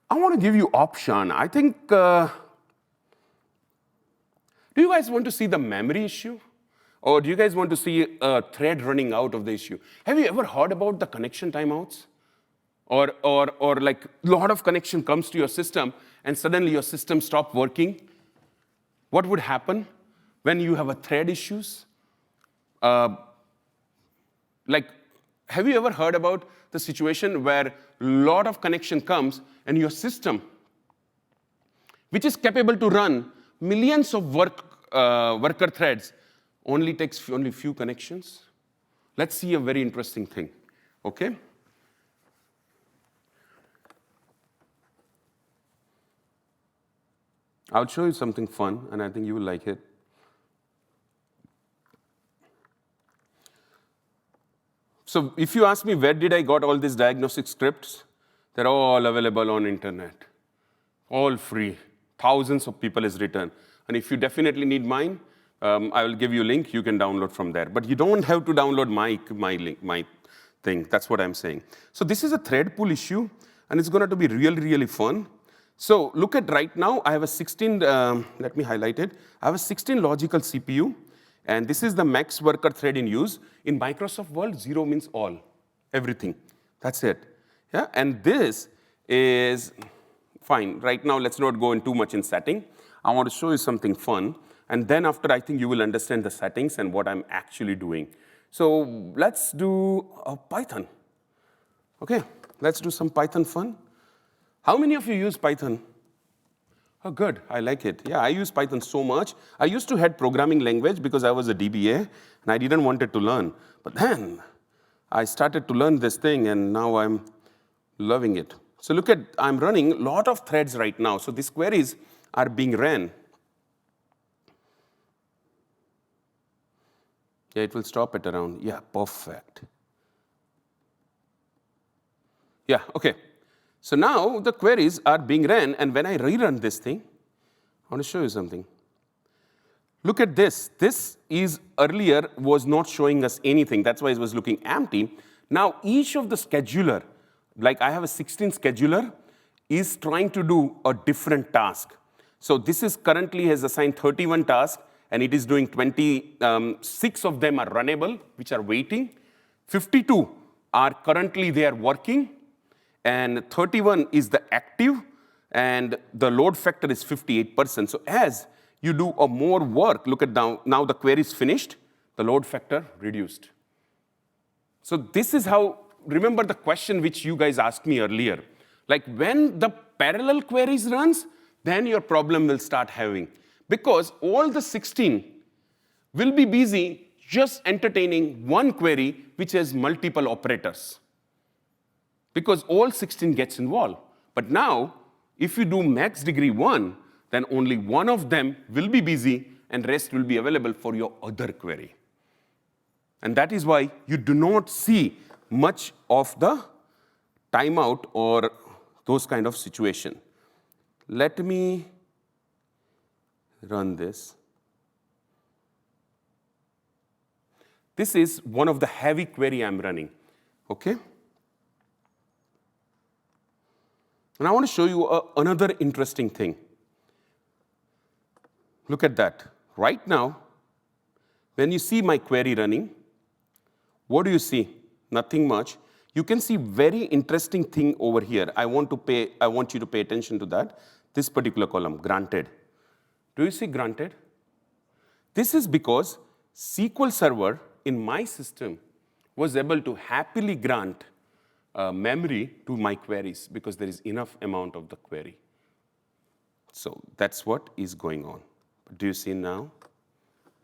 Speaker 1: I want to give you option. I think... do you guys want to see the memory issue? Or do you guys want to see a thread running out of the issue? Have you ever heard about the connection timeouts? Or like a lot of connection comes to your system and suddenly your system stops working? What would happen when you have a thread issues? Like, have you ever heard about the situation where a lot of connection comes and your system, which is capable to run millions of worker threads, only takes only few connections? Let's see a very interesting thing, okay? I'll show you something fun, and I think you will like it. So if you ask me, where did I got all these diagnostic scripts? They're all available on internet, all free. Thousands of people has written. And if you definitely need mine, I will give you a link. You can download from there. But you don't have to download my thing. That's what I'm saying. So this is a thread pool issue, and it's going to be really, really fun. So look at right now, I have a 16, let me highlight it. I have a 16 logical CPU, and this is the max worker thread in use. In Microsoft world, 0 means all, everything. That's it. Yeah, and this is fine. Right now, let's not go in too much in setting. I want to show you something fun. And then after, I think you will understand the settings and what I'm actually doing. So let's do a Python. OK, let's do some Python fun. How many of you use Python? Oh, good. I like it. Yeah, I use Python so much. I used to head programming language because I was a DBA, and I didn't want it to learn. But then I started to learn this thing, and now I'm loving it. So look at, I'm running a lot of threads right now. So these queries are being ran. Yeah, it will stop at around. Yeah, perfect. Yeah, OK. So now the queries are being ran, and when I rerun this thing, I want to show you something. Look at this. This is earlier was not showing us anything. That's why it was looking empty. Now each of the scheduler, like I have a 16 scheduler, is trying to do a different task. So this is currently has assigned 31 tasks, and it is doing 26 of them are runnable, which are waiting. 52 are currently they are working. And 31 is the active, and the load factor is 58%. So as you do a more work, look at now the query is finished, the load factor reduced. So this is how, remember the question which you guys asked me earlier. Like when the parallel queries runs, then your problem will start having. Because all the 16 will be busy just entertaining one query which has multiple operators, because all 16 gets involved. But now, if you do max degree 1, then only one of them will be busy and rest will be available for your other query. And that is why you do not see much of the timeout or those kind of situation. Let me run this. This is one of the heavy query I'm running, okay? And I want to show you another interesting thing. Look at that. Right now, when you see my query running, what do you see? Nothing much. You can see very interesting thing over here. I want you to pay attention to that. This particular column, granted. Do you see granted? This is because SQL Server in my system was able to happily grant memory to my queries because there is enough amount of the query. So that's what is going on. Do you see now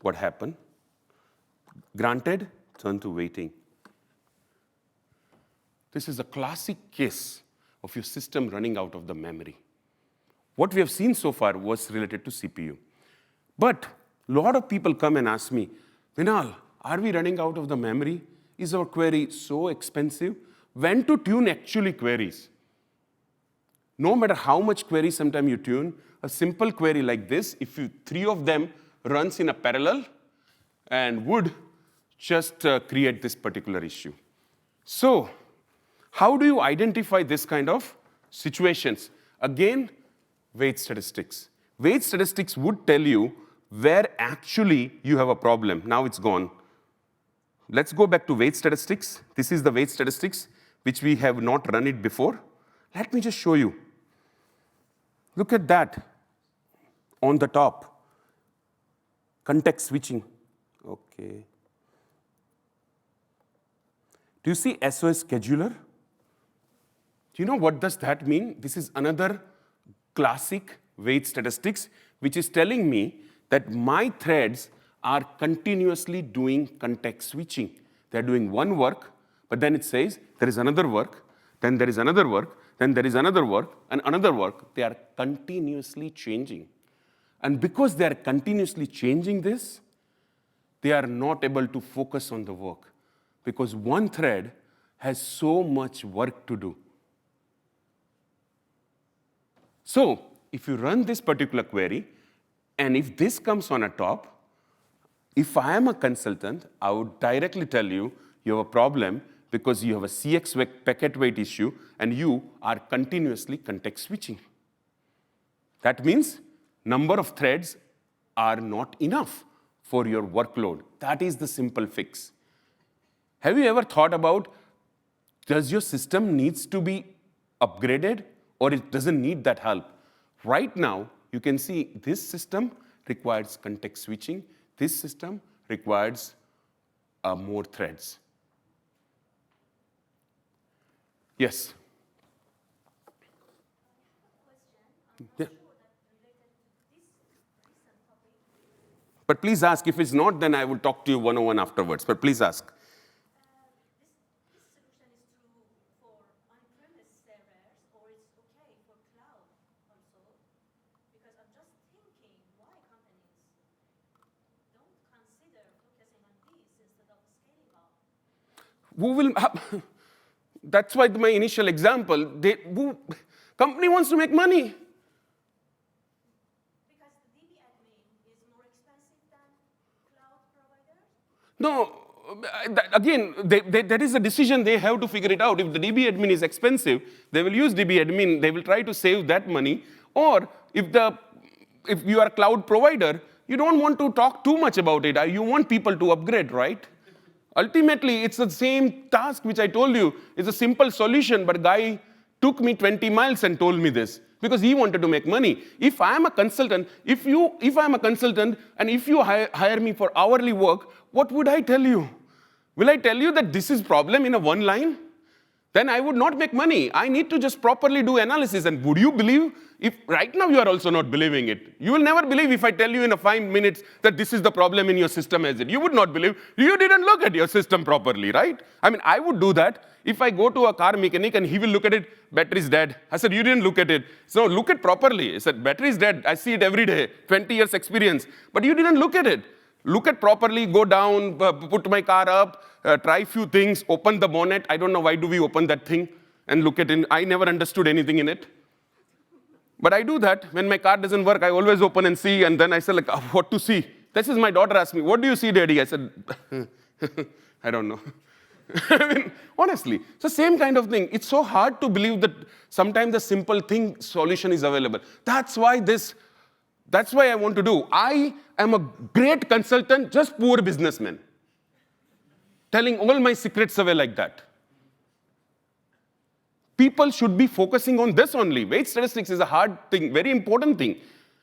Speaker 1: what happened? Granted, turn to waiting. This is a classic case of your system running out of the memory. What we have seen so far was related to CPU. But a lot of people come and ask me, Pinal, are we running out of the memory? Is our query so expensive? When to tune actually queries? No matter how much query sometime you tune, a simple query like this, if you 3 of them runs in a parallel and would just create this particular issue. So how do you identify this kind of situations? Again, weight statistics. Weight statistics would tell you where actually you have a problem. Now it's gone. Let's go back to weight statistics. This is the weight statistics, which we have not run it before. Let me just show you. Look at that on the top. Context switching. Okay. Do you see SOS scheduler? Do you know what does that mean? This is another classic weight statistics, which is telling me that my threads are continuously doing context switching. They're doing one work, but then it says there is another work, then there is another work, then there is another work, and another work. They are continuously changing. And because they are continuously changing this, they are not able to focus on the work because one thread has so much work to do. So if you run this particular query, and if this comes on a top, if I am a consultant, I would directly tell you, you have a problem because you have a CX packet weight issue, and you are continuously context switching. That means number of threads are not enough for your workload. That is the simple fix. Have you ever thought about, does your system needs to be upgraded or it doesn't need that help? Right now, you can see this system requires context switching. This system requires more threads. Yes? Yeah. But please ask. If it's not, then I will talk to you one-on-one afterwards. But please ask.
Speaker 2: This solution is true for on-premise servers, or it's okay for cloud also? Because I'm just thinking why companies don't consider focusing on these instead of scaling up.
Speaker 1: Who will? That's why my initial example. Company wants to make money.
Speaker 2: Because the DB admin is more expensive than cloud providers?
Speaker 1: No. Again, that is a decision they have to figure it out. If the DB admin is expensive, they will use DB admin. They will try to save that money. Or if you are a cloud provider, you don't want to talk too much about it. You want people to upgrade, right? Ultimately, it's the same task which I told you. It's a simple solution, but a guy took me 20 miles and told me this because he wanted to make money. If I'm a consultant, if I'm a consultant and if you hire me for hourly work, what would I tell you? Will I tell you that this is problem in a one line? then I would not make money. I need to just properly do analysis. And would you believe, if right now you are also not believing it, you will never believe if I tell you in 5 minutes that this is the problem in your system as it. You would not believe. You didn't look at your system properly, right? I mean, I would do that. If I go to a car mechanic and he will look at it, battery is dead. I said, you didn't look at it. So look it properly. He said, battery is dead. I see it every day, 20 years experience. But you didn't look at it. Look at properly, go down, put my car up, try few things, open the bonnet. I don't know why do we open that thing and look at it. I never understood anything in it. But I do that. When my car doesn't work, I always open and see, and then I say, like, oh, what to see? This is my daughter asked me, what do you see, Daddy? I said, I don't know. I mean, honestly. So same kind of thing. It's so hard to believe that sometimes the simple thing solution is available. That's why I want to do. I am a great consultant, just poor businessman. Telling all my secrets away like that. People should be focusing on this only. Weight statistics is a hard thing, very important thing.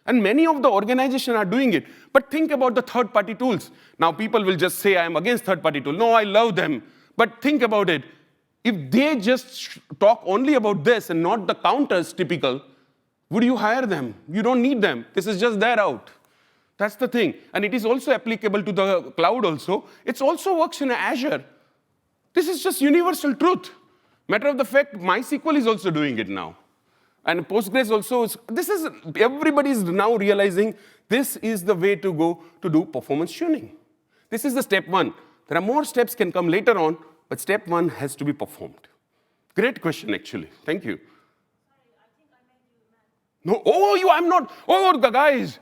Speaker 1: And many of the organizations are doing it. But think about the third-party tools. Now people will just say, I am against third-party tools. No, I love them. But think about it. If they just talk only about this and not the counters typical, would you hire them? You don't need them. This is just their out. That's the thing. And it is also applicable to the cloud also. It also works in Azure. This is just universal truth. Matter of the fact, MySQL is also doing it now. And Postgres also is, everybody is now realizing this is the way to go to do performance tuning. This is the step one. There are more steps can come later on, but step one has to be performed. Great question, actually. Thank you. No, I'm not. Oh, the guys.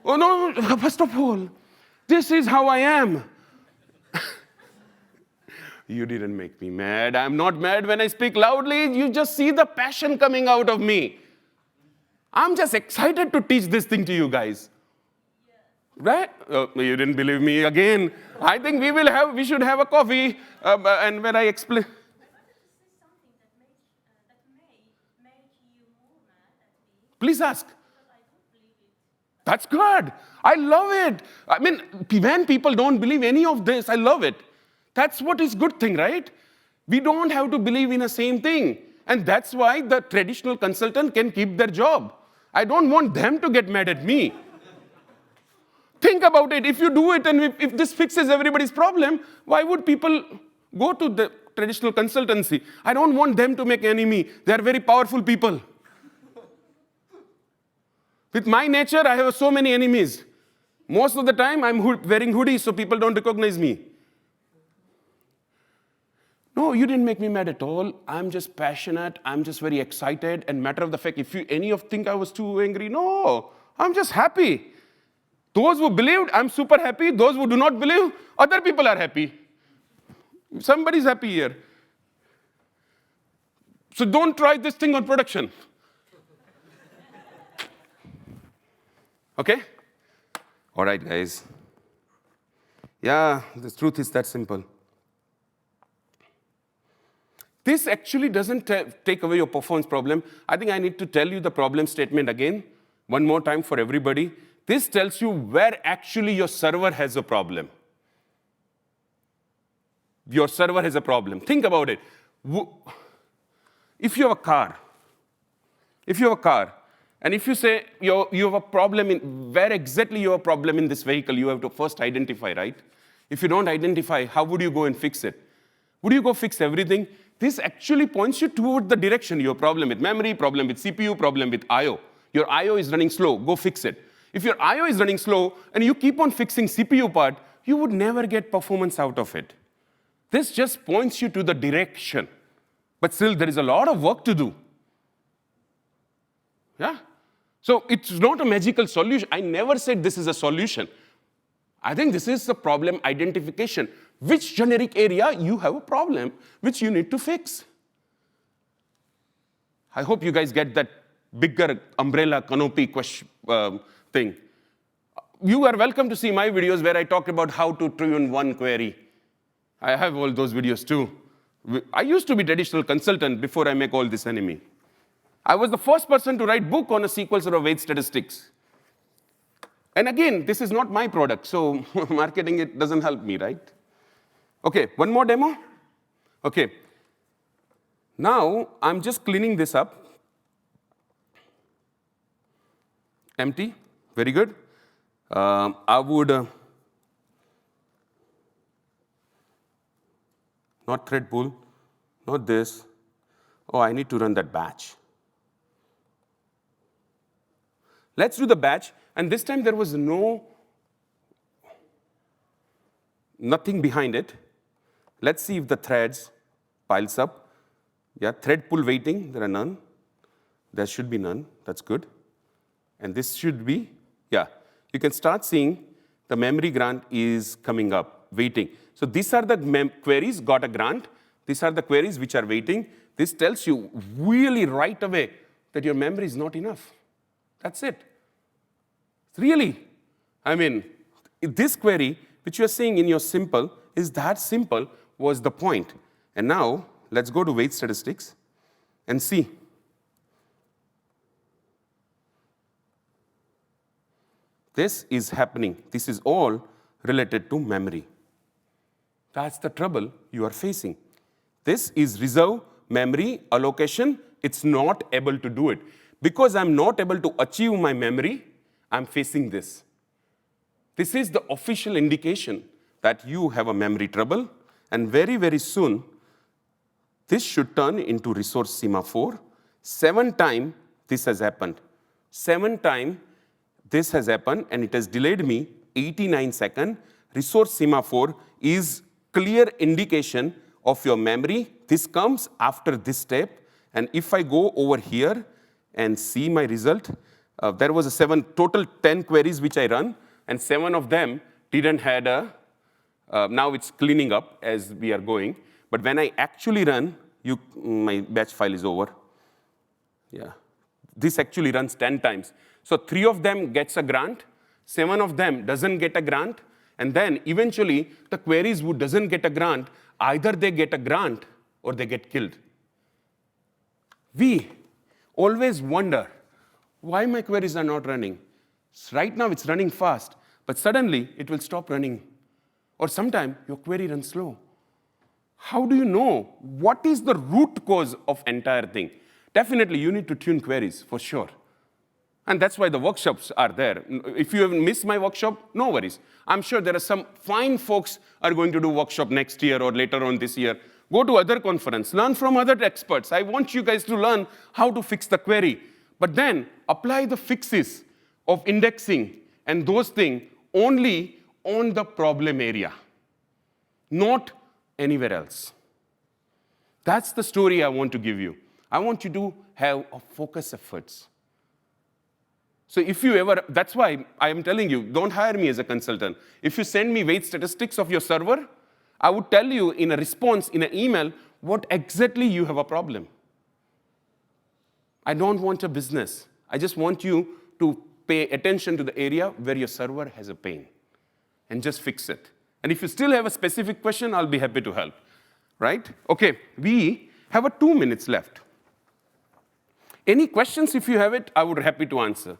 Speaker 1: Oh, no, first of all, this is how I am. You didn't make me mad. I'm not mad when I speak loudly. You just see the passion coming out of me. I'm just excited to teach this thing to you guys. Right? Oh, you didn't believe me again. I think we should have a coffee, and when I explain. Please ask. That's good. I love it. I mean, when people don't believe any of this, I love it. That's what is good thing, right? We don't have to believe in the same thing. And that's why the traditional consultant can keep their job. I don't want them to get mad at me. Think about it. If you do it and if this fixes everybody's problem, why would people go to the traditional consultancy? I don't want them to make enemy. They are very powerful people. With my nature, I have so many enemies. Most of the time, I'm wearing hoodies so people don't recognize me. No, you didn't make me mad at all. I'm just passionate. I'm just very excited. And matter of the fact, if any of think I was too angry, no, I'm just happy. Those who believed, I'm super happy. Those who do not believe, other people are happy. Somebody's happy here. So don't try this thing on production. Okay? All right, guys. Yeah, the truth is that simple. This actually doesn't take away your performance problem. I think I need to tell you the problem statement again, one more time for everybody. This tells you where actually your server has a problem. Your server has a problem. Think about it. If you have a car, and if you say you have a problem where exactly you have a problem in this vehicle, you have to first identify, right? If you don't identify, how would you go and fix it? Would you go fix everything? This actually points you toward the direction. You have problem with memory, problem with CPU, problem with I/O. Your I/O is running slow, go fix it. If your I/O is running slow and you keep on fixing CPU part, you would never get performance out of it. This just points you to the direction. But still, there is a lot of work to do. Yeah? So it's not a magical solution. I never said this is a solution. I think this is a problem identification. Which generic area you have a problem which you need to fix? I hope you guys get that bigger umbrella canopy thing. You are welcome to see my videos where I talk about how to tune one query. I have all those videos too. I used to be traditional consultant before I make all this enemy. I was the first person to write book on a SQL Server weight statistics. And again, this is not my product, so marketing it doesn't help me, right? Okay, one more demo. Okay. Now, I'm just cleaning this up. Empty, very good. I would, not thread pool, not this. Oh, I need to run that batch. Let's do the batch, and this time there was nothing behind it. Let's see if the threads piles up. Yeah, thread pool waiting, there are none. There should be none, that's good. And this should be, yeah, you can start seeing the memory grant is coming up, waiting. So these are the queries got a grant. These are the queries which are waiting. This tells you really right away that your memory is not enough. That's it. Really, I mean, this query, which you're seeing in your simple, is that simple was the point. And now, let's go to weight statistics and see. This is happening. This is all related to memory. That's the trouble you are facing. This is reserve memory allocation. It's not able to do it. Because I'm not able to achieve my memory, I'm facing this. This is the official indication that you have a memory trouble, and very, very soon, this should turn into resource semaphore. 7 times this has happened. 7 times this has happened, and it has delayed me 89 seconds. Resource semaphore is clear indication of your memory. This comes after this step, and if I go over here and see my result, there was a total 10 queries which I run, and 7 of them didn't had now it's cleaning up as we are going. But when I actually run, my batch file is over. Yeah, this actually runs 10 times. So 3 of them gets a grant, 7 of them doesn't get a grant, and then eventually the queries who doesn't get a grant, either they get a grant or they get killed. We always wonder why my queries are not running. Right now it's running fast, but suddenly it will stop running. Or sometime your query runs slow. How do you know what is the root cause of entire thing? Definitely you need to tune queries for sure. And that's why the workshops are there. If you have missed my workshop, no worries. I'm sure there are some fine folks are going to do workshop next year or later on this year. Go to other conference, learn from other experts. I want you guys to learn how to fix the query. But then apply the fixes of indexing and those things only on the problem area, not anywhere else. That's the story I want to give you. I want you to have a focus efforts. So if you ever, that's why I am telling you, don't hire me as a consultant. If you send me weight statistics of your server, I would tell you in a response, in an email, what exactly you have a problem. I don't want a business. I just want you to pay attention to the area where your server has a pain and just fix it. And if you still have a specific question, I'll be happy to help, right? Okay, we have 2 minutes left. Any questions if you have it, I would be happy to answer.